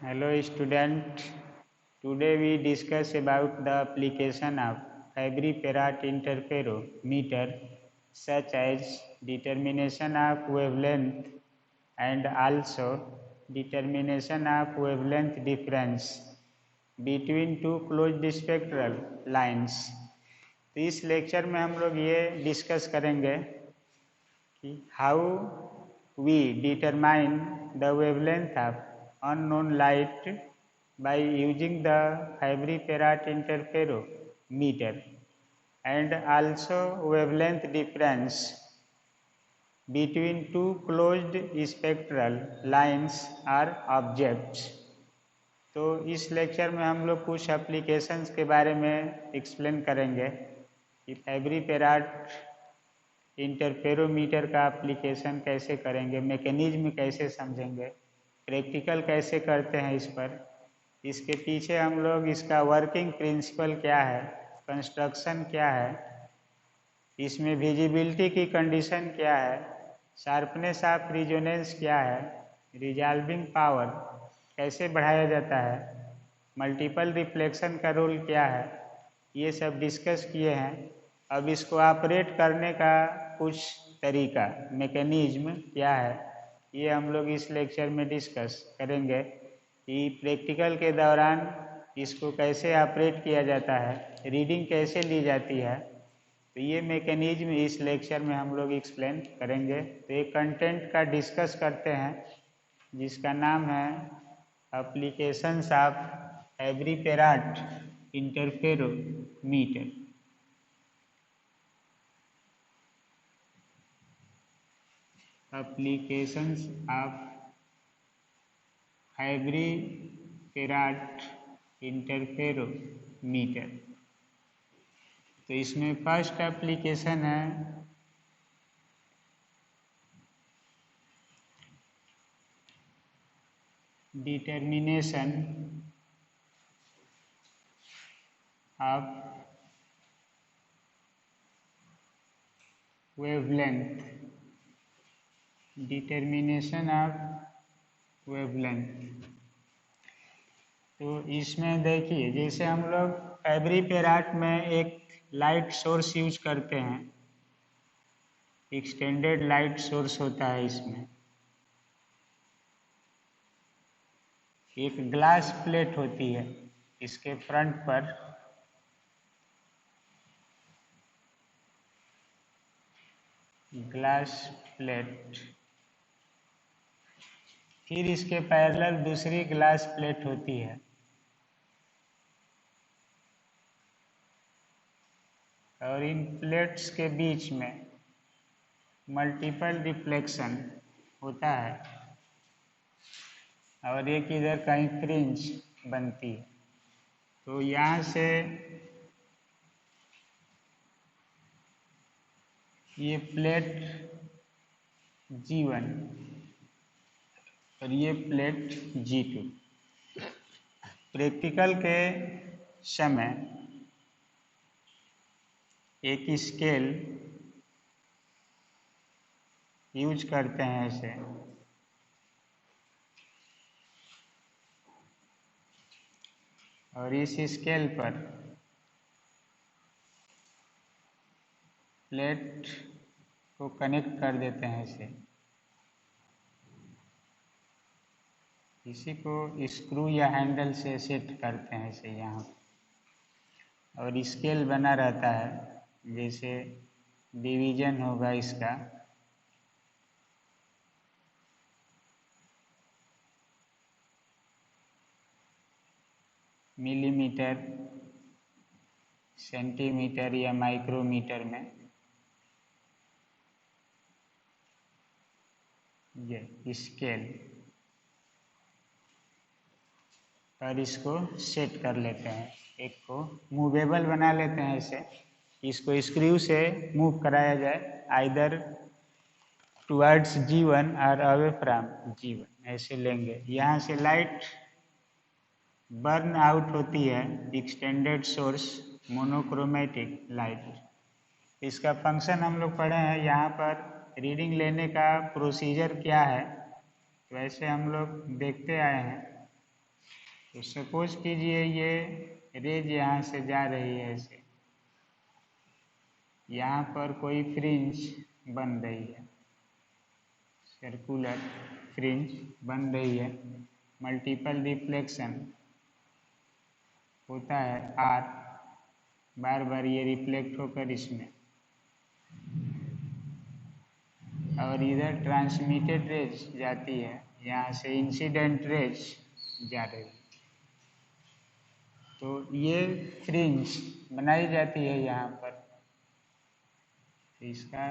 Hello student. Today we discuss about the application of Fabry-Perot interferometer such as determination of wavelength and also determination of wavelength difference between two closed spectral lines. तो इस lecture में हम लोग ये discuss करेंगे कि how we determine the wavelength of unknown light by using the Fabry-Perot interferometer and also wavelength difference between two closed spectral lines or objects. तो इस लेक्चर में हम लोग कुछ एप्लीकेशंस के बारे में एक्सप्लेन करेंगे कि Fabry-Perot इंटरफेरोमीटर का एप्लीकेशन कैसे करेंगे, मैकेनिज्म कैसे समझेंगे, प्रैक्टिकल कैसे करते हैं इस पर, इसके पीछे हम लोग इसका वर्किंग प्रिंसिपल क्या है, कंस्ट्रक्शन क्या है, इसमें विजिबिलिटी की कंडीशन क्या है, शार्पनेस ऑफ रिजोनेंस क्या है, रिजॉल्विंग पावर कैसे बढ़ाया जाता है, मल्टीपल रिफ्लेक्शन का रोल क्या है, ये सब डिस्कस किए हैं। अब इसको ऑपरेट करने का कुछ तरीका, मैकेनिज्म क्या है, ये हम लोग इस लेक्चर में डिस्कस करेंगे कि प्रैक्टिकल के दौरान इसको कैसे ऑपरेट किया जाता है, रीडिंग कैसे ली जाती है। तो ये मैकेनिज्म इस लेक्चर में हम लोग एक्सप्लेन करेंगे। तो एक कंटेंट का डिस्कस करते हैं जिसका नाम है applications of Fabry-Perot interferometer. Applications of Fabry-Perot interferometer. तो इसमें फर्स्ट एप्लीकेशन है determination of wavelength. Determination of wavelength. तो इसमें देखिए, जैसे हम लोग Fabry-Perot में एक लाइट सोर्स यूज करते हैं, एक्सटेंडेड लाइट सोर्स होता है। इसमें एक ग्लास प्लेट होती है, इसके फ्रंट पर ग्लास प्लेट, फिर इसके पैरेलल दूसरी ग्लास प्लेट होती है, और इन प्लेट्स के बीच में मल्टीपल रिफ्लेक्शन होता है और एक इधर कहीं फ्रिंज बनती है। तो यहाँ से ये प्लेट G1 और ये प्लेट G2। प्रैक्टिकल के समय एक स्केल यूज करते हैं इसे, और इस स्केल पर प्लेट को कनेक्ट कर देते हैं इसी को स्क्रू या हैंडल से सेट करते हैं इसे यहाँ, और स्केल बना रहता है। जैसे डिवीजन होगा इसका, मिलीमीटर, सेंटीमीटर या माइक्रोमीटर में ये स्केल पर इसको सेट कर लेते हैं। एक को मूवेबल बना लेते हैं इसे, इसको स्क्रू से मूव कराया जाए, आइदर टुवर्ड्स G1 और अवे फ्रॉम G1, ऐसे लेंगे। यहाँ से लाइट बर्न आउट होती है, एक्सटेंडेड सोर्स मोनोक्रोमेटिक लाइट। इसका फंक्शन हम लोग पढ़े हैं, यहाँ पर रीडिंग लेने का प्रोसीजर क्या है वैसे हम लोग देखते आए हैं। तो सपोज कीजिए ये रेज यहाँ से जा रही है ऐसे, यहाँ पर कोई फ्रिंज बन रही है, सर्कुलर फ्रिंज बन रही है, मल्टीपल रिफ्लेक्शन होता है आर, बार बार ये रिफ्लेक्ट होकर इसमें, और इधर ट्रांसमिटेड रेज जाती है, यहाँ से इंसिडेंट रेज जा रही है। तो ये फ्रिंज बनाई जाती है यहाँ पर, तो इसका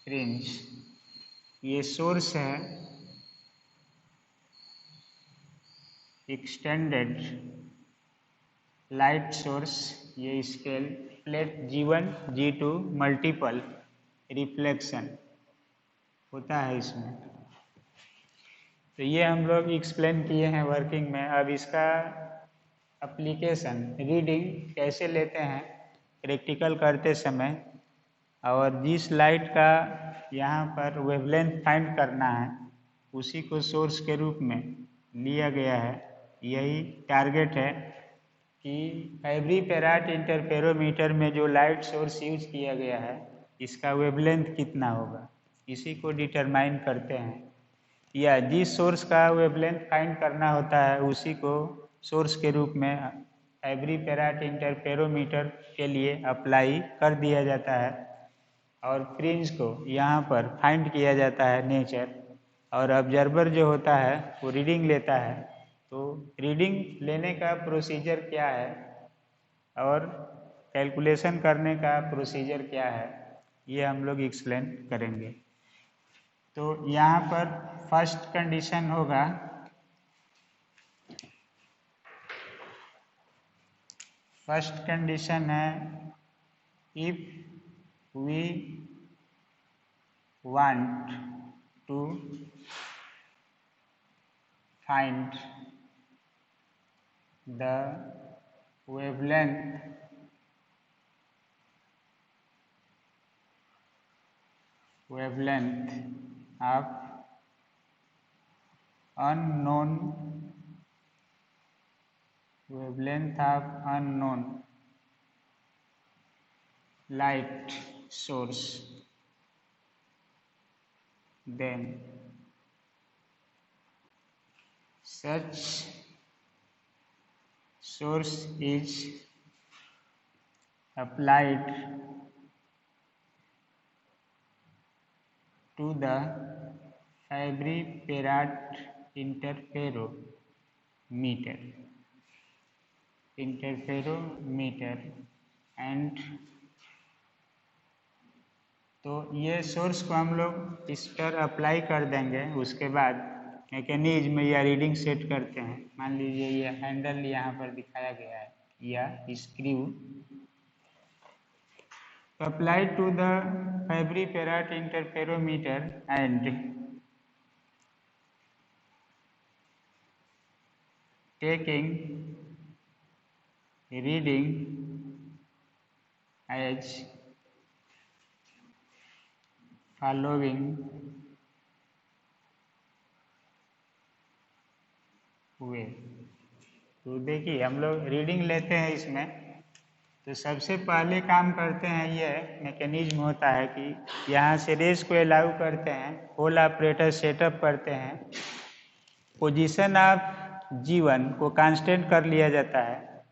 फ्रिंज, ये सोर्स है एक्सटेंडेड लाइट सोर्स, ये scale plate G1 G2 multiple reflection होता है इसमें। तो ये हम लोग एक्सप्लेन किए हैं वर्किंग में। अब इसका एप्लीकेशन, रीडिंग कैसे लेते हैं प्रैक्टिकल करते समय, और जिस लाइट का यहाँ पर वेवलेंथ फाइंड करना है उसी को सोर्स के रूप में लिया गया है। यही टारगेट है कि एवरी फेराट इंटरफेरोमीटर में जो लाइट सोर्स यूज किया गया है इसका वेवलेंथ कितना होगा, इसी को डिटरमाइन करते हैं, या जिस सोर्स का वेवलेंथ फाइंड करना होता है उसी को सोर्स के रूप में एवरी फेराट इंटरफेरोमीटर के लिए अप्लाई कर दिया जाता है, और फ्रिंज को यहाँ पर फाइंड किया जाता है नेचर, और ऑब्जर्वर जो होता है वो रीडिंग लेता है। तो रीडिंग लेने का प्रोसीजर क्या है और कैलकुलेशन करने का प्रोसीजर क्या है, ये हम लोग एक्सप्लेन करेंगे। तो यहाँ पर फर्स्ट कंडीशन होगा, फर्स्ट कंडीशन है if we want to find the wavelength of unknown light source, then such source is applied to the Fabry Perot interferometer and तो ये सोर्स को हम लोग इस पर अप्लाई कर देंगे। उसके बाद मैकेनिज्म या रीडिंग सेट करते हैं। मान लीजिए ये हैंडल यहाँ पर दिखाया गया है या screw, apply to the Fabry Perot interferometer and taking reading as following way. तो देखिए हम लोग रीडिंग लेते हैं इसमें, तो सबसे पहले काम करते हैं, ये मैकेनिज्म होता है कि यहाँ से रेज को अलाउ करते हैं, होल ऑपरेटर सेटअप करते हैं, पोजीशन ऑफ G1 को कांस्टेंट कर लिया जाता है,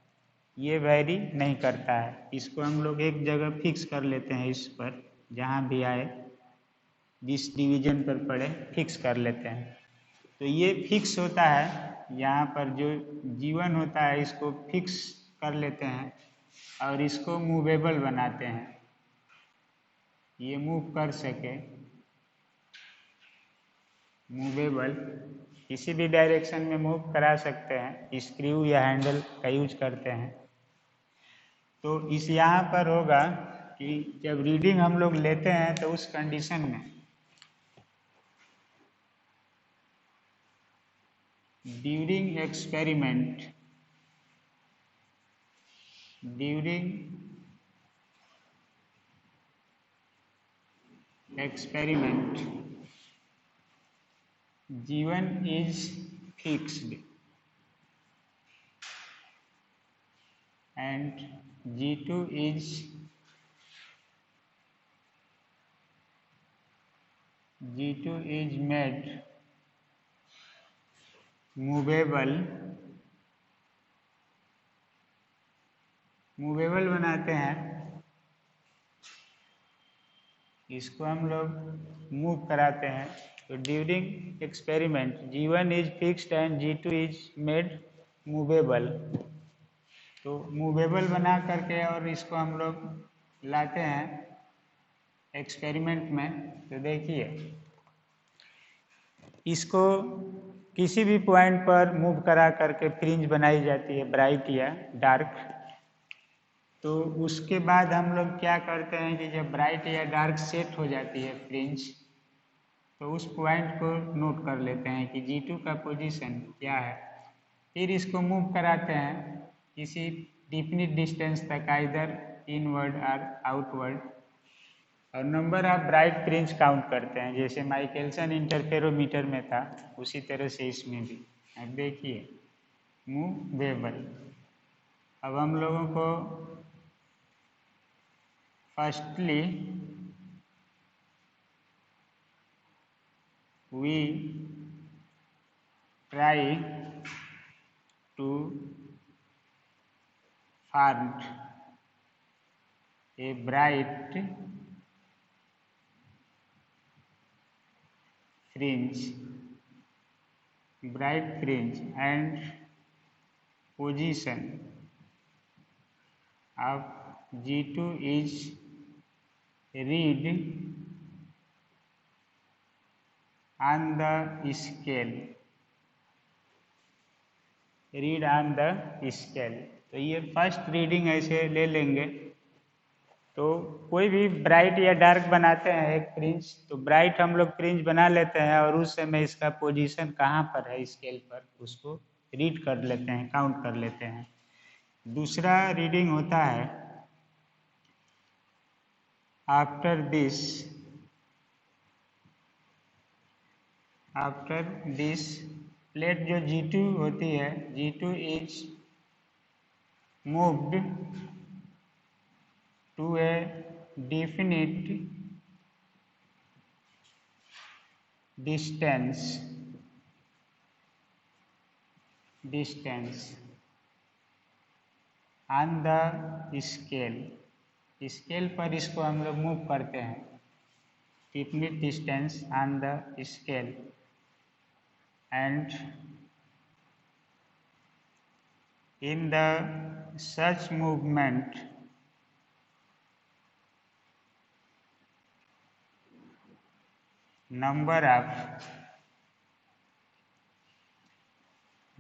ये वैरी नहीं करता है, इसको हम लोग एक जगह फिक्स कर लेते हैं, इस पर जहाँ भी आए जिस डिवीजन पर पड़े फिक्स कर लेते हैं। तो ये फिक्स होता है, यहाँ पर जो G1 होता है इसको फिक्स कर लेते हैं और इसको मूवेबल बनाते हैं, ये मूव कर सके, मूवेबल किसी भी डायरेक्शन में मूव करा सकते हैं, स्क्रू या हैंडल का यूज करते हैं। तो इस यहाँ पर होगा कि जब रीडिंग हम लोग लेते हैं तो उस कंडीशन में during experiment G1 is fixed and G2 is made movable बनाते हैं, इसको हम लोग मूव कराते हैं। तो during experiment G1 is fixed and G2 is made movable. तो मूवेबल बना करके और इसको हम लोग लाते हैं एक्सपेरिमेंट में। तो देखिए इसको किसी भी पॉइंट पर मूव करा करके फ्रिंज बनाई जाती है, ब्राइट या डार्क। तो उसके बाद हम लोग क्या करते हैं कि जब ब्राइट या डार्क सेट हो जाती है फ्रिंज, तो उस पॉइंट को नोट कर लेते हैं कि G2 का पोजीशन क्या है। फिर इसको मूव कराते हैं किसी डिफिनिट डिस्टेंस तक, आइदर इनवर्ड और आउटवर्ड, और number of bright fringe count करते हैं, जैसे माइकलसन इंटरफेरोमीटर में था उसी तरह से इसमें भी। अब देखिए मूवेबल। अब हम लोगों को firstly we try to find a bright fringe and position of G2 is read on the scale, तो ये फर्स्ट रीडिंग ऐसे ले लेंगे। तो कोई भी ब्राइट या डार्क बनाते हैं एक फ्रिंज, तो ब्राइट हम लोग फ्रिंज बना लेते हैं और उस समय इसका पोजीशन कहाँ पर है स्केल पर उसको रीड कर लेते हैं, काउंट कर लेते हैं। दूसरा रीडिंग होता है आफ्टर दिस प्लेट जो G2 होती है, G2 is moved to a definite distance on the scale पर इसको हम लोग मूव करते हैं, definite distance on the scale, and in the such movement number of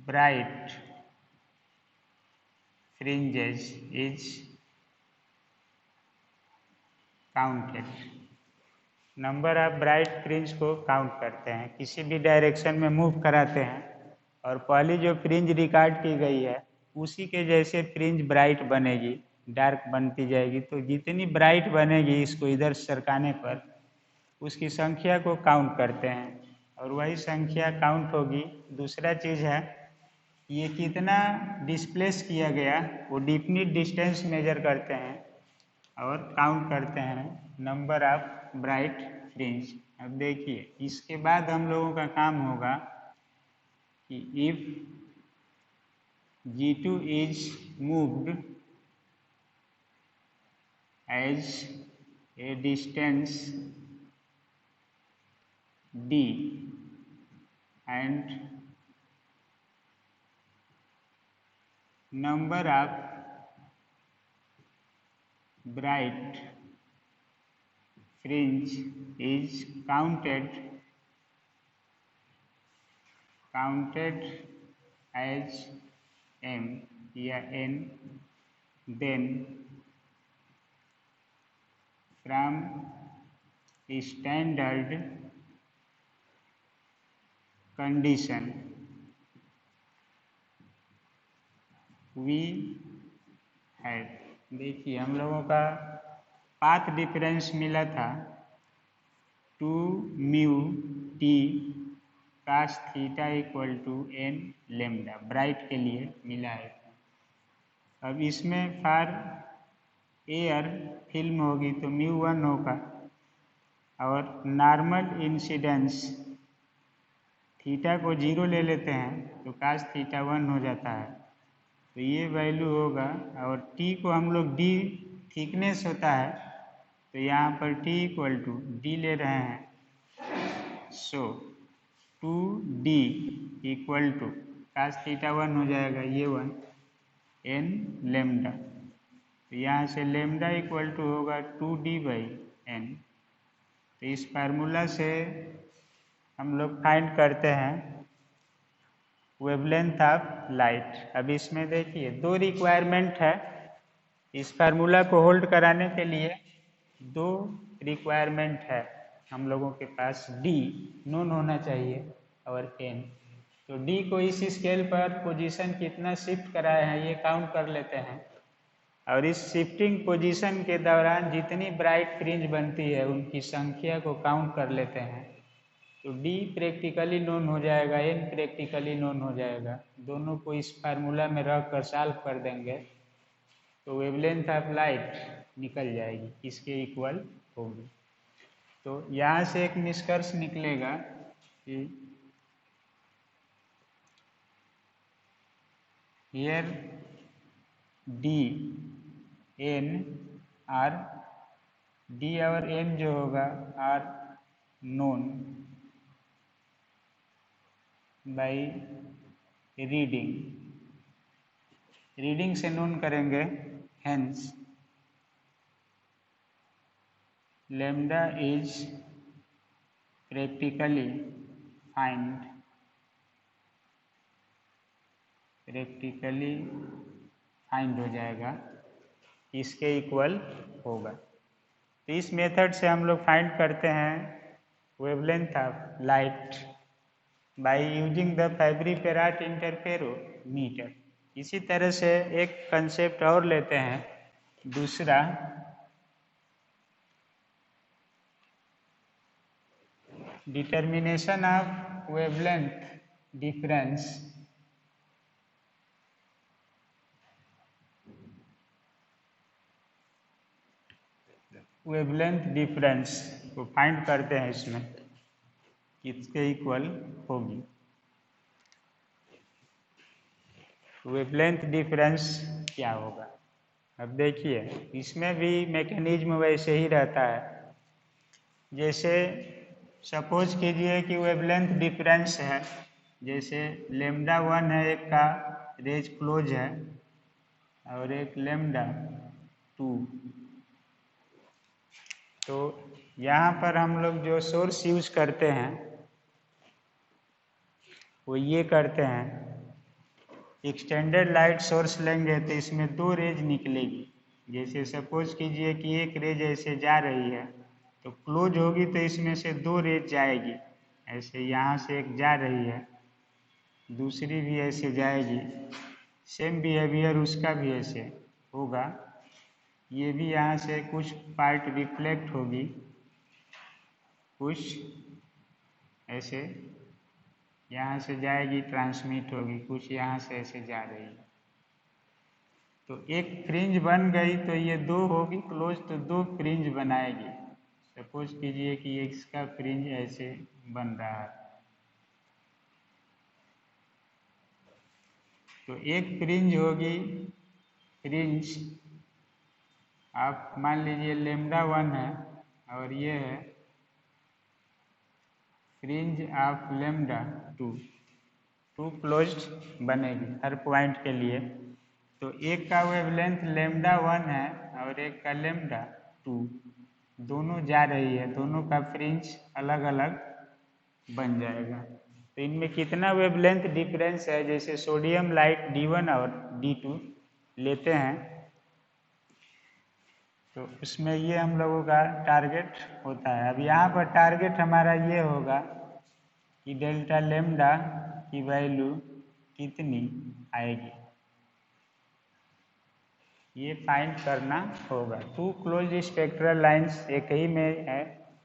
bright fringes is counted। Number of bright fringe को count करते हैं, किसी भी डायरेक्शन में मूव कराते हैं और पहली जो फ्रिंज रिकॉर्ड की गई है उसी के जैसे फ्रिंज ब्राइट बनेगी, डार्क बनती जाएगी। तो जितनी ब्राइट बनेगी इसको इधर सरकाने पर उसकी संख्या को काउंट करते हैं और वही संख्या काउंट होगी। दूसरा चीज़ है ये कितना डिस्प्लेस किया गया, वो डिफिनिट डिस्टेंस मेजर करते हैं और काउंट करते हैं नंबर ऑफ ब्राइट फ्रिंज। अब देखिए इसके बाद हम लोगों का काम होगा कि if G2 is moved as a distance d and number of bright fringe is counted as m या n, then from standard condition we have। देखिए हम लोगों का पाथ डिफरेंस मिला था 2 μ t cos theta equal to n lambda, bright के लिए मिला है। अब इसमें फार एयर फिल्म होगी तो μ1 होगा, और नॉर्मल इंसिडेंस थीटा को 0 ले लेते हैं तो कास थीटा 1 हो जाता है, तो ये वैल्यू होगा। और टी को हम लोग डी थिकनेस होता है, तो यहाँ पर टी इक्वल टू डी ले रहे हैं, so 2d equal to cos theta 1 हो जाएगा, ये 1 एन लेमडा, तो यहाँ से लेमडा इक्वल टू होगा 2d/n। तो इस फार्मूला से हम लोग फाइंड करते हैं वेवलेंथ ऑफ लाइट। अब इसमें देखिए दो रिक्वायरमेंट है, इस फार्मूला को होल्ड कराने के लिए दो रिक्वायरमेंट है हम लोगों के पास। डी नोन होना चाहिए और एन, तो डी को इस स्केल पर पोजीशन कितना शिफ्ट कराए हैं ये काउंट कर लेते हैं, और इस शिफ्टिंग पोजीशन के दौरान जितनी ब्राइट फ्रिंज बनती है उनकी संख्या को काउंट कर लेते हैं। तो डी प्रैक्टिकली नोन हो जाएगा, एन प्रैक्टिकली नोन हो जाएगा, दोनों को इस फार्मूला में रख कर सॉल्व कर देंगे तो वेवलेंथ ऑफ लाइट निकल जाएगी, इसके इक्वल होगी। तो यहाँ से एक निष्कर्ष निकलेगा कि here D N are, D और एन जो होगा are known by reading, reading से नोन करेंगे, hence lambda is practically find, practically find हो जाएगा, इसके इक्वल होगा। तो इस मेथड से हम लोग फाइंड करते हैं wavelength of light by using the Fabry Perot interferometer. इसी तरह से एक कंसेप्ट और लेते हैं, दूसरा डिटर्मिनेशन ऑफ वेवलेंथ डिफरेंस को फाइंड करते हैं, इसमें किसके इक्वल होगी। वेवलेंथ डिफरेंस क्या होगा, अब देखिए इसमें भी मैकेनिज्म वैसे ही रहता है। जैसे सपोज कीजिए कि वेवलेंथ डिफरेंस है, जैसे लेमडा 1 है, एक का रेज क्लोज है और एक लेमडा 2, तो यहाँ पर हम लोग जो सोर्स यूज करते हैं वो ये करते हैं, एक्सटेंडेड लाइट सोर्स लेंगे तो इसमें दो रेज निकलेगी। जैसे सपोज कीजिए कि एक रेज ऐसे जा रही है तो क्लोज होगी तो इसमें से दो रेज जाएगी, ऐसे यहाँ से एक जा रही है, दूसरी भी ऐसे जाएगी, सेम बिहेवियर उसका भी ऐसे होगा। ये भी यहाँ से कुछ पार्ट रिफ्लेक्ट होगी, कुछ ऐसे यहाँ से जाएगी ट्रांसमिट होगी, कुछ यहाँ से ऐसे जा रही है। तो एक फ्रिंज बन गई तो ये दो होगी क्लोज, तो दो फ्रिंज बनाएगी। सपोज कीजिए कि इसका फ्रिंज ऐसे बन रहा है, तो एक फ्रिंज होगी, फ्रिंज आप मान लीजिए लेमडा 1 है और ये है fringe of lambda 2, two closed बनेगी हर पॉइंट के लिए। तो एक का वेवलेंथ लेमडा 1 है और एक का लेमडा 2, दोनों जा रही है, दोनों का फ्रिंज अलग अलग बन जाएगा। तो इनमें कितना वेवलेंथ डिफरेंस है, जैसे सोडियम लाइट D1 और D2 लेते हैं तो उसमें ये हम लोगों का टारगेट होता है। अब यहाँ पर टारगेट हमारा ये होगा कि डेल्टा लेमडा की वैल्यू कितनी आएगी, ये फाइंड करना होगा। टू क्लोज स्पेक्ट्रल लाइंस एक ही में है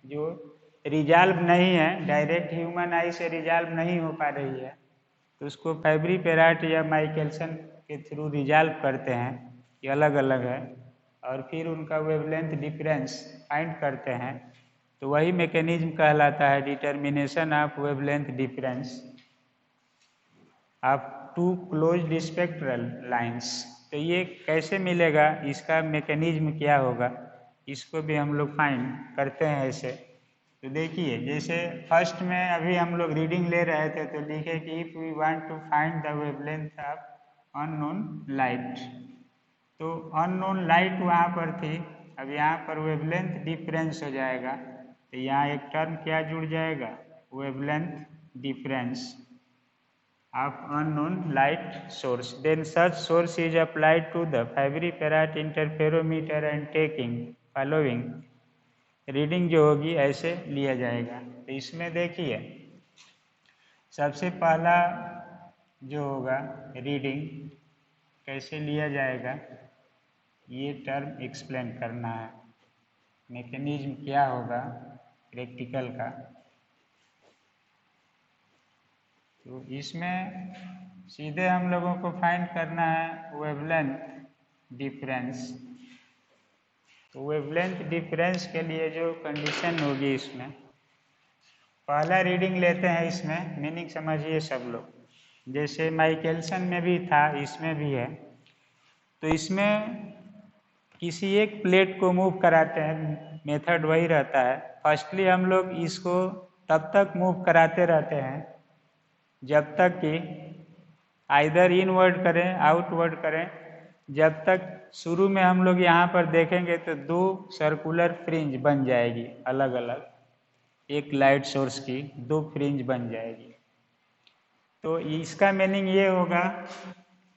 जो रिजॉल्व नहीं है, डायरेक्ट ह्यूमन आई से रिजॉल्व नहीं हो पा रही है, तो उसको फैब्री पेराट या माइकलसन के थ्रू रिजॉल्व करते हैं, ये अलग अलग है, और फिर उनका वेवलेंथ डिफरेंस फाइंड करते हैं, तो वही मैकेनिज्म कहलाता है determination of wavelength difference of two closed spectral lines. तो ये कैसे मिलेगा, इसका मैकेनिज्म क्या होगा, इसको भी हम लोग फाइंड करते हैं ऐसे। तो देखिए, जैसे फर्स्ट में अभी हम लोग रीडिंग ले रहे थे, तो लिखे कि if we want to find the wavelength of unknown light, तो अननोन लाइट वहाँ पर थी, अब यहाँ पर वेवलेंथ डिफरेंस हो जाएगा, तो यहाँ एक टर्म क्या जुड़ जाएगा, wavelength difference of unknown light source. Then such source is applied to the Fabry Perot interferometer and taking following reading जो होगी ऐसे लिया जाएगा। तो इसमें देखिए, सबसे पहला जो होगा रीडिंग कैसे लिया जाएगा, ये टर्म एक्सप्लेन करना है, मैकेनिज्म क्या होगा प्रैक्टिकल का। तो इसमें सीधे हम लोगों को फाइंड करना है वेवलेंथ डिफरेंस। तो वेवलेंथ डिफरेंस के लिए जो कंडीशन होगी, इसमें पहला रीडिंग लेते हैं, इसमें मीनिंग समझिए सब लोग, जैसे माइकलसन में भी था, इसमें भी है। तो इसमें किसी एक प्लेट को मूव कराते हैं, मेथड वही रहता है। फर्स्टली हम लोग इसको तब तक मूव कराते रहते हैं जब तक कि आइदर इनवर्ड करें आउटवर्ड करें, जब तक शुरू में हम लोग यहाँ पर देखेंगे तो दो सर्कुलर फ्रिंज बन जाएगी अलग अलग, एक लाइट सोर्स की दो फ्रिंज बन जाएगी। तो इसका मीनिंग ये होगा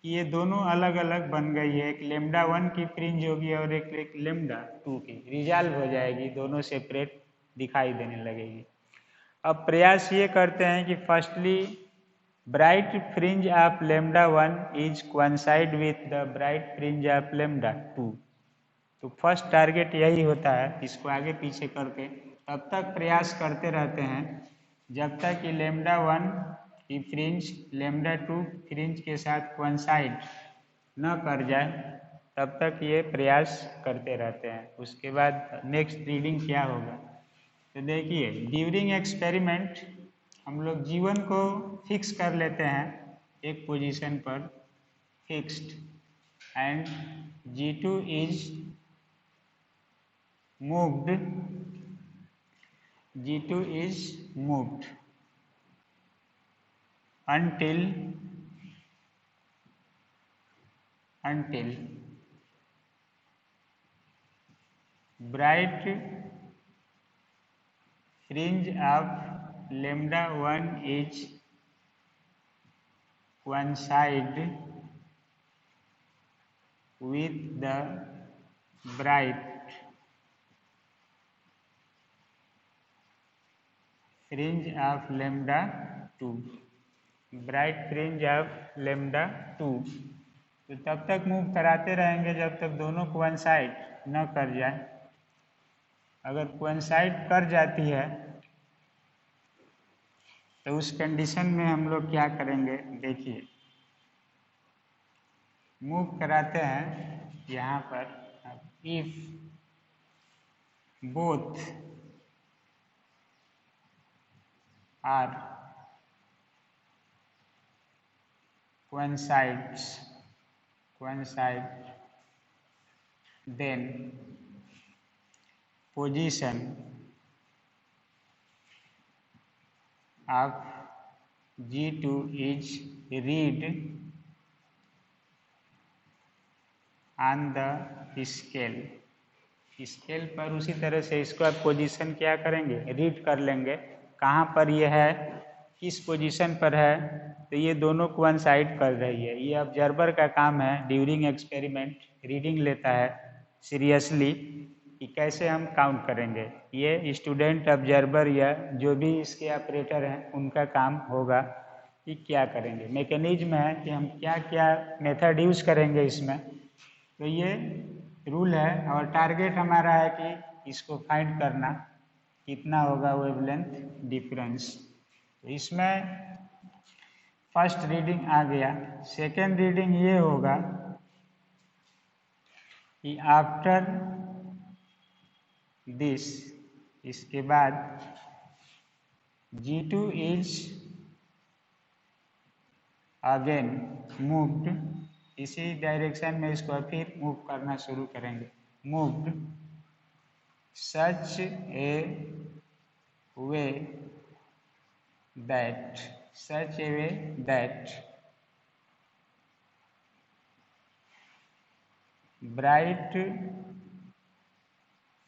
कि ये दोनों अलग अलग बन गई है, एक लेमडा 1 की फ्रिंज होगी और एक लेमडा 2 की, रिजॉल्व हो जाएगी, दोनों सेपरेट दिखाई देने लगेगी। अब प्रयास ये करते हैं कि firstly bright fringe of lambda 1 is coincide with the bright fringe of lambda 2। तो फर्स्ट टारगेट यही होता है, इसको आगे पीछे करके तब तक प्रयास करते रहते हैं जब तक कि लेमडा 1 की फ्रिंज लेमडा 2 फ्रिंज के साथ कोइंसाइड न कर जाए, तब तक ये प्रयास करते रहते हैं। उसके बाद नेक्स्ट रीडिंग क्या होगा, तो देखिए ड्यूरिंग एक्सपेरिमेंट हम लोग जीवन को फिक्स कर लेते हैं एक पोजीशन पर fixed, and G2 is moved, G2 is moved until bright fringe of lambda 1 is coincide with the bright fringe of lambda 2, bright fringe of lambda 2। तो तब तक मूव कराते रहेंगे जब तक दोनों कोइंसाइड न कर जाए। अगर कोइंसाइड कर जाती है तो उस कंडीशन में हम लोग क्या करेंगे, देखिए मूव कराते हैं यहाँ पर, if both are coincide, then position of G2 is read on the scale। Scale पर उसी तरह से इसको आप पोजीशन क्या करेंगे, रीड कर लेंगे कहाँ पर ये है, किस पोजीशन पर है। तो ये दोनों कोइंसाइड कर रही है। ये ऑब्जर्वर का काम है ड्यूरिंग एक्सपेरिमेंट रीडिंग लेता है सीरियसली कि कैसे हम काउंट करेंगे। ये स्टूडेंट ऑब्जर्वर या जो भी इसके ऑपरेटर हैं उनका काम होगा कि क्या करेंगे, मैकेनिज्म है कि हम क्या क्या मेथड यूज़ करेंगे इसमें। तो ये रूल है और टारगेट हमारा है कि इसको फाइंड करना कितना होगा वेवलेंथ डिफरेंस। तो इसमें फर्स्ट रीडिंग आ गया। सेकेंड रीडिंग ये होगा कि आफ्टर दिस, इसके बाद G2 इज अगेन मूव्ड, इसी डायरेक्शन में इसको फिर मूव करना शुरू करेंगे। Moved such A way that bright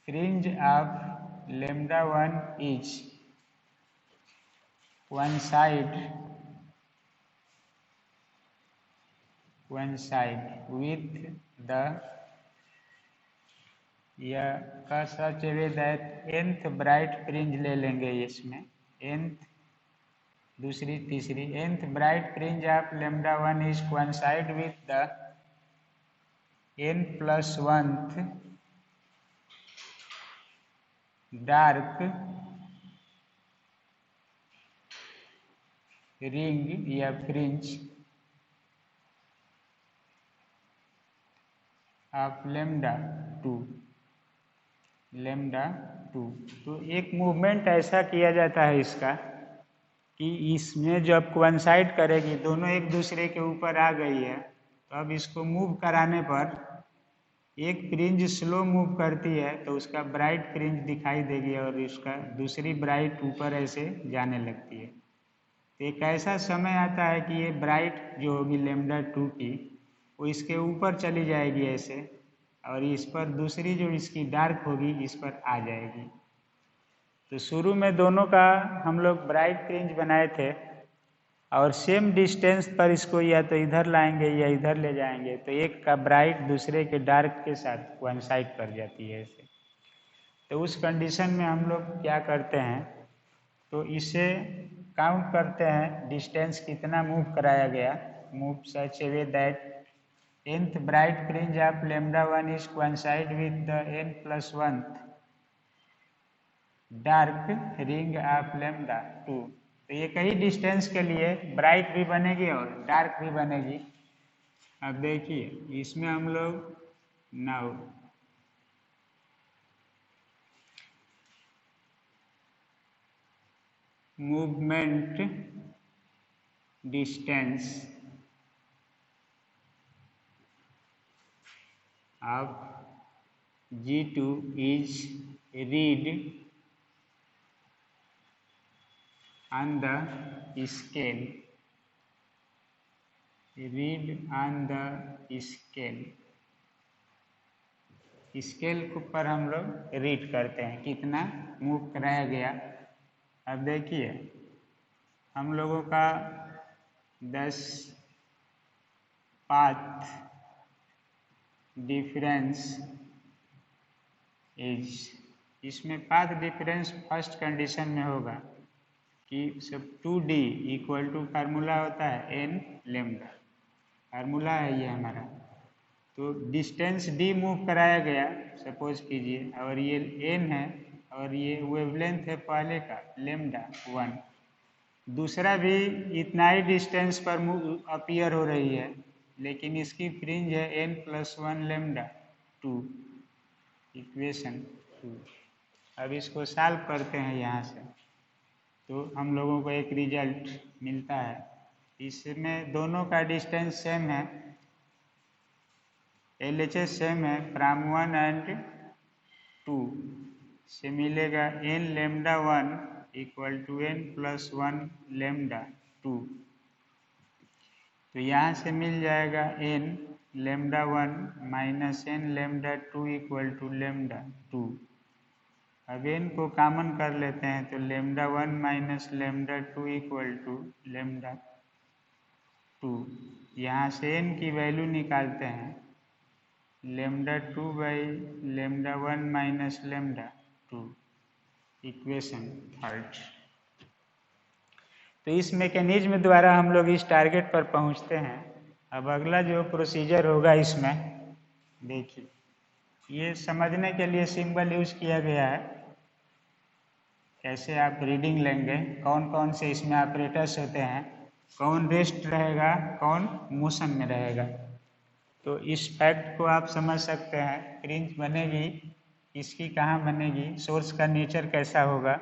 fringe of lambda 1 is coincide with the का such way that nth bright fringe ले लेंगे इसमें, nth दूसरी तीसरी nth bright fringe of lambda 1 is coincide with the n+1th dark ring या fringe of lambda 2। तो एक movement ऐसा किया जाता है इसका कि इसमें जब कोइंसाइड करेगी, दोनों एक दूसरे के ऊपर आ गई है, तो अब इसको मूव कराने पर एक फ्रिंज स्लो मूव करती है तो उसका ब्राइट फ्रिंज दिखाई देगी और उसका दूसरी ब्राइट ऊपर ऐसे जाने लगती है। तो एक ऐसा समय आता है कि ये ब्राइट जो होगी lambda 2 की, वो इसके ऊपर चली जाएगी ऐसे, और इस पर दूसरी जो इसकी डार्क होगी इस पर आ जाएगी। तो शुरू में दोनों का हम लोग ब्राइट फ्रिंज बनाए थे और सेम डिस्टेंस पर इसको या तो इधर लाएंगे या इधर ले जाएंगे, तो एक का ब्राइट दूसरे के डार्क के साथ कोइंसाइड कर जाती है ऐसे। तो उस कंडीशन में हम लोग क्या करते हैं, तो इसे काउंट करते हैं डिस्टेंस कितना मूव कराया गया। Move such A way that nth bright fringe of lambda 1 is coincide with the n+1th dark ring of lambda 2। तो ये कई डिस्टेंस के लिए ब्राइट भी बनेगी और डार्क भी बनेगी। अब देखिए इसमें हम लोग now movement distance of G2 is read on the scale, scale पर हम लोग रीड करते हैं कितना मूव कराया गया। अब देखिए हम लोगों का 10 पाथ डिफरेंस इज, इसमें पाथ डिफरेंस फर्स्ट कंडीशन में होगा कि सब 2D इक्वल टू फार्मूला होता है n lambda, फार्मूला है ये हमारा। तो डिस्टेंस d मूव कराया गया सपोज कीजिए, और ये n है और ये वेवलेंथ है पहले का lambda 1, दूसरा भी इतना ही डिस्टेंस पर अपीयर हो रही है, लेकिन इसकी फ्रिंज है n+1 lambda 2, इक्वेशन 2। अब इसको सॉल्व करते हैं यहाँ से, तो हम लोगों को एक रिजल्ट मिलता है। इसमें दोनों का डिस्टेंस सेम है, LHS सेम है, फ्रॉम 1 एंड 2 से मिलेगा n lambda 1 equal to n+1 lambda 2। तो यहाँ से मिल जाएगा n lambda 1 minus n lambda 2 equal to lambda 2। अब n को कॉमन कर लेते हैं तो lambda 1 minus lambda 2 equal to lambda 2। यहाँ से n की वैल्यू निकालते हैं, lambda 2 by lambda 1 minus lambda 2, equation 3। तो इस मैकेनिज्म द्वारा हम लोग इस टारगेट पर पहुंचते हैं। अब अगला जो प्रोसीजर होगा इसमें देखिए, ये समझने के लिए सिंबल यूज किया गया है। कैसे आप रीडिंग लेंगे, कौन कौन से इसमें ऑपरेटर्स होते हैं, कौन रेस्ट रहेगा, कौन मोशन में रहेगा। तो इस फैक्ट को आप समझ सकते हैं। फ्रिंज बनेगी इसकी कहाँ बनेगी, सोर्स का नेचर कैसा होगा।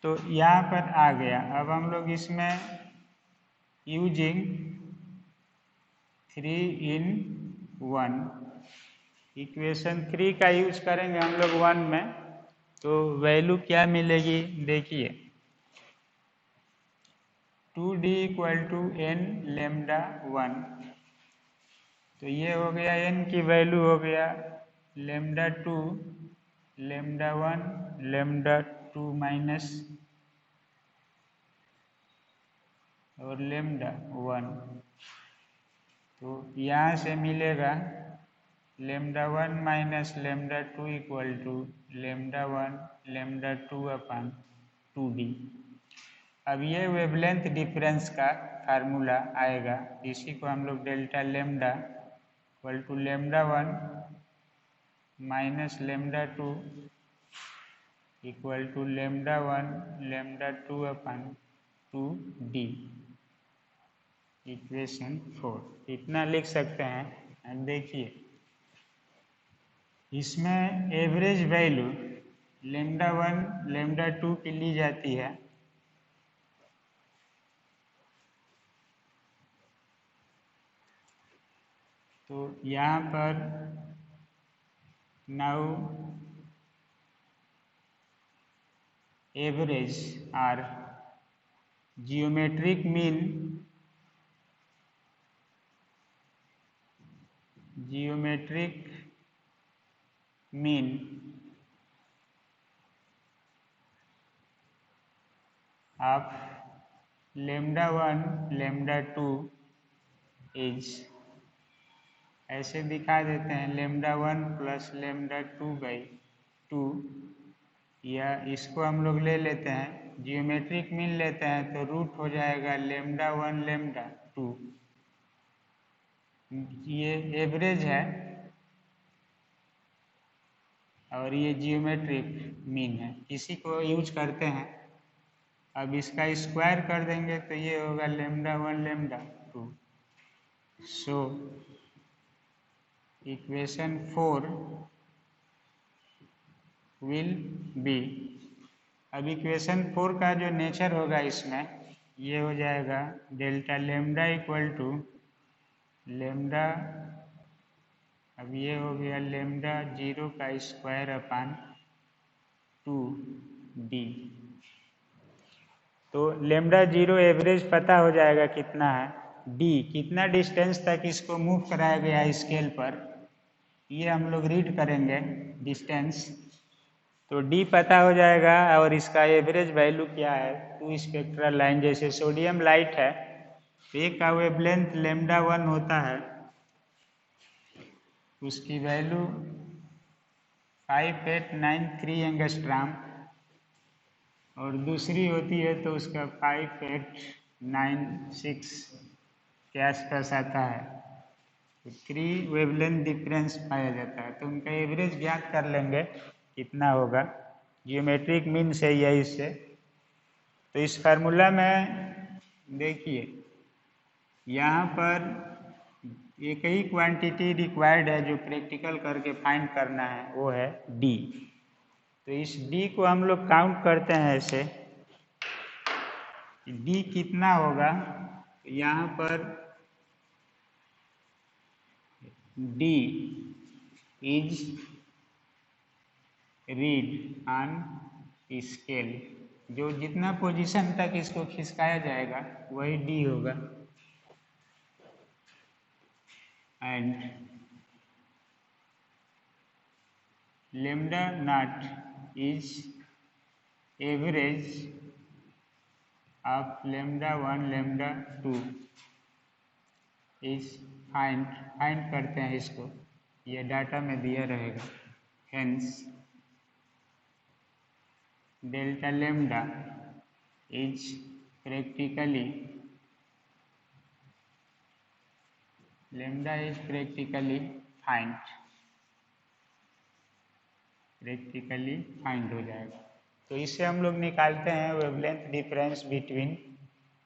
तो यहाँ पर आ गया। अब हम लोग इसमें यूजिंग 3 in 1 इक्वेशन 3 का यूज करेंगे हम लोग 1 में, तो वैल्यू क्या मिलेगी देखिए, 2d = n λ1। तो ये हो गया n की वैल्यू हो गया λ2 λ1 λ2 माइनस और λ1। तो यहाँ से मिलेगा λ1 माइनस λ2 = λ1 λ2/2d। अब ये वेवलेंथ डिफरेंस का फार्मूला आएगा, इसी को हम लोग delta lambda = λ1 minus λ2 = λ1 λ2/2d equation 4 इतना लिख सकते हैं। अब देखिए इसमें एवरेज वैल्यू λ1 λ2 की ली जाती है। तो यहाँ पर now average or geometric mean of λ1 λ2 is, ऐसे दिखा देते हैं λ1 + λ2/2, या इसको हम लोग ले लेते हैं जियोमेट्रिक मीन लेते हैं तो रूट हो जाएगा λ1 λ2। ये एवरेज है और ये जियोमेट्रिक मीन है, इसी को यूज करते हैं। अब इसका स्क्वायर कर देंगे तो ये होगा λ1 λ2। सो इक्वेशन 4 विल बी, अब इक्वेशन 4 का जो नेचर होगा इसमें ये हो जाएगा डेल्टा लैम्डा = λ, अब ये हो गया λ0²/2d। तो λ0 एवरेज पता हो जाएगा कितना है, d कितना डिस्टेंस तक इसको मूव कराया गया स्केल पर, ये हम लोग रीड करेंगे डिस्टेंस, तो d पता हो जाएगा। और इसका एवरेज वैल्यू क्या है, 2 स्पेक्ट्रल लाइन, जैसे सोडियम लाइट है तो एक का वेवलेंथ λ1 होता है, उसकी वैल्यू 5893 एंगस्ट्राम, और दूसरी होती है तो उसका 5896 के आसपास आता है। तो 3 वेवलेंथ डिफरेंस पाया जाता है, तो उनका एवरेज ज्ञात कर लेंगे कितना होगा जियोमेट्रिक मीन से या इससे। तो इस फार्मूला में देखिए यहाँ पर एक ही क्वांटिटी रिक्वायर्ड है जो प्रैक्टिकल करके फाइंड करना है, वो है डी। तो इस डी को हम लोग काउंट करते हैं ऐसे, डी कितना होगा, यहाँ पर D is read on scale, जो जितना पोजीशन तक इसको खिसकाया जाएगा वही डी होगा। And λ0 is average of λ1 λ2 is find करते हैं इसको, ये डाटा में दिया रहेगा। Hence delta lambda is practically find हो जाएगा। तो इससे हम लोग निकालते हैं wavelength difference between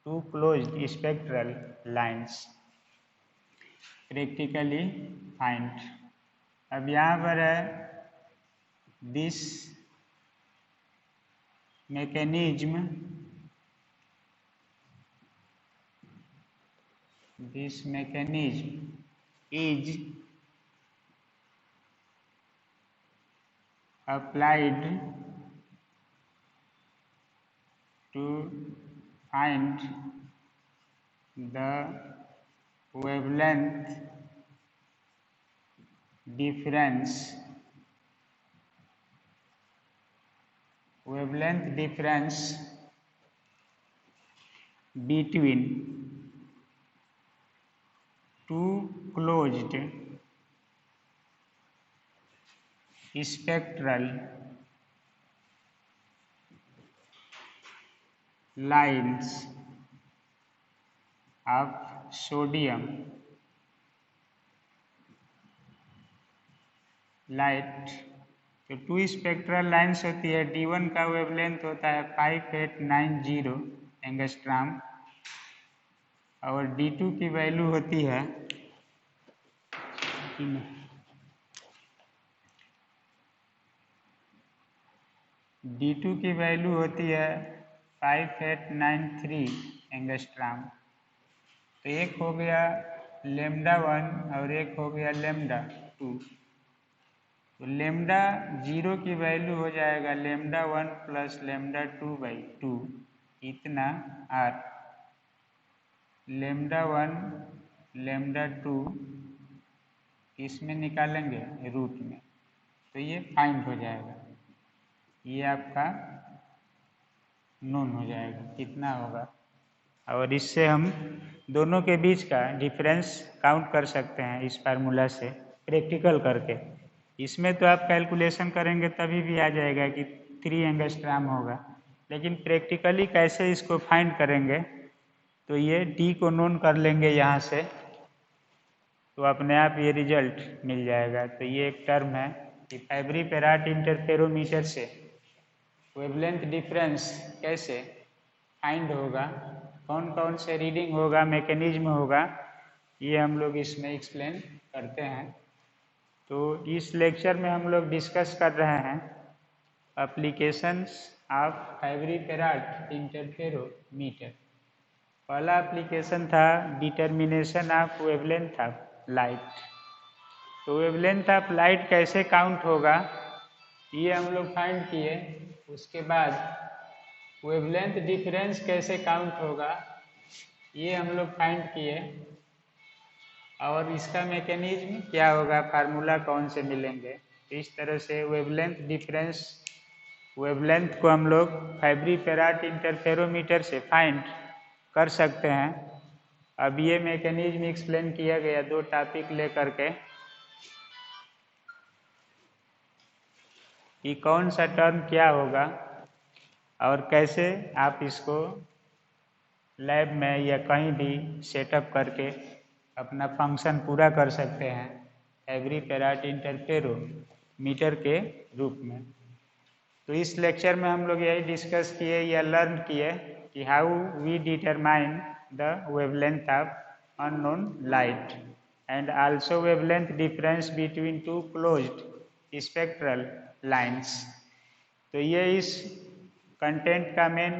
two closed spectral lines, practically find. अब यहाँ पर है this mechanism is applied to find the wavelength difference between two closed spectral lines of sodium light. तो टू स्पेक्ट्रल लाइन्स होती है, D1 का वेवलेंथ होता है 5890 एंगस्ट्राम और D2 की वैल्यू होती है D2 की वैल्यू होती है 5893 एंगस्ट्राम। तो एक हो गया λ1 और एक हो गया λ2। तो λ0 की वैल्यू हो जाएगा λ1 प्लस λ2/2 इतना r। λ1 λ2 इसमें निकालेंगे रूट में, तो ये फाइंड हो जाएगा, ये आपका नोन हो जाएगा कितना होगा। और इससे हम दोनों के बीच का डिफरेंस काउंट कर सकते हैं इस फार्मूला से प्रैक्टिकल करके। इसमें तो आप कैलकुलेशन करेंगे तभी भी आ जाएगा कि 3 एंगस्ट्राम होगा, लेकिन प्रैक्टिकली कैसे इसको फाइंड करेंगे, तो ये डी को नोन कर लेंगे यहाँ से, तो अपने आप ये रिजल्ट मिल जाएगा। तो ये एक टर्म है कि फैबरी पेराट इंटरफेरोमीटर से वेवलेंथ डिफरेंस कैसे फाइंड होगा, कौन कौन से रीडिंग होगा, मैकेनिज्म होगा, ये हम लोग इसमें एक्सप्लेन करते हैं। तो इस लेक्चर में हम लोग डिस्कस कर रहे हैं एप्लीकेशंस ऑफ फैबरी पेराट इंटरफेरोमीटर। पहला एप्लीकेशन था determination of wavelength of light. तो वेवलेंथ ऑफ लाइट कैसे काउंट होगा ये हम लोग फाइंड किए। उसके बाद वेवलेंथ डिफरेंस कैसे काउंट होगा ये हम लोग फाइंड किए, और इसका मैकेनिज्म क्या होगा, फार्मूला कौन से मिलेंगे। तो इस तरह से वेवलेंथ डिफरेंस, वेवलेंथ को हम लोग फैबरी पेराट इंटरफेरोमीटर से फाइंड कर सकते हैं। अब ये मैकेनिज्म एक्सप्लेन किया गया 2 टॉपिक लेकर के कि कौन सा टर्म क्या होगा और कैसे आप इसको लैब में या कहीं भी सेटअप करके अपना फंक्शन पूरा कर सकते हैं फैबरी पेराट इंटरफेरोमीटर के रूप में। तो इस लेक्चर में हम लोग यही डिस्कस किए या लर्न किए कि how we determine the wavelength of unknown light and also wavelength difference between two closed spectral lines. तो ये इस कंटेंट का मेन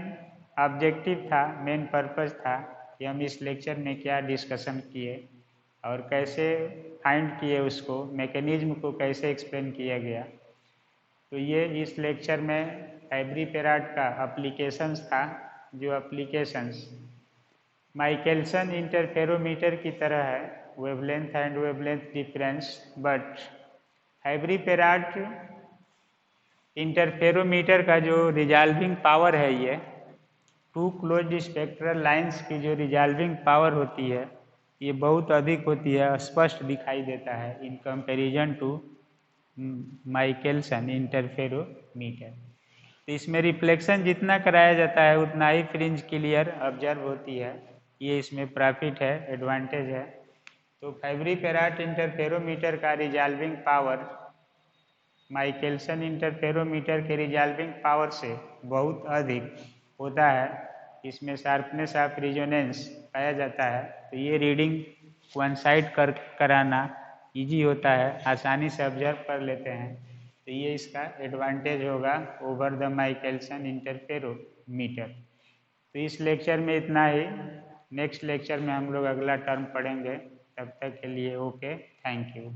ऑब्जेक्टिव था, मेन पर्पस था कि हम इस लेक्चर में क्या डिस्कशन किए और कैसे फाइंड किए, उसको मैकेनिज्म को कैसे एक्सप्लेन किया गया। तो ये इस लेक्चर में फैबरी पेराट का एप्लीकेशंस था, जो एप्लीकेशंस माइकेलसन इंटरफेरोमीटर की तरह है, wavelength and wavelength difference, but Fabry Perot interferometer का जो रिजॉल्विंग पावर है, ये टू क्लोज्ड स्पेक्ट्रल लाइंस की जो रिजॉल्विंग पावर होती है ये बहुत अधिक होती है, स्पष्ट दिखाई देता है इन कंपैरिजन टू माइकेलसन इंटरफेरोमीटर। तो इसमें रिफ्लेक्शन जितना कराया जाता है उतना ही फ्रिंज क्लियर ऑब्जर्व होती है, ये इसमें प्रॉफिट है, एडवांटेज है। तो फैबरी पेराट इंटरफेरोमीटर का रिजॉल्विंग पावर माइकलसन इंटरफेरोमीटर के रिजॉल्विंग पावर से बहुत अधिक होता है, इसमें शार्पनेस ऑफ रिजोनेंस पाया जाता है। तो ये रीडिंग कोइंसाइड कराना इजी होता है, आसानी से ऑब्जर्व कर लेते हैं। तो ये इसका एडवांटेज होगा ओवर द माइकलसन इंटरफेरोमीटर। तो इस लेक्चर में इतना ही। नेक्स्ट लेक्चर में हम लोग अगला टर्म पढ़ेंगे। तब तक के लिए ओके, थैंक यू।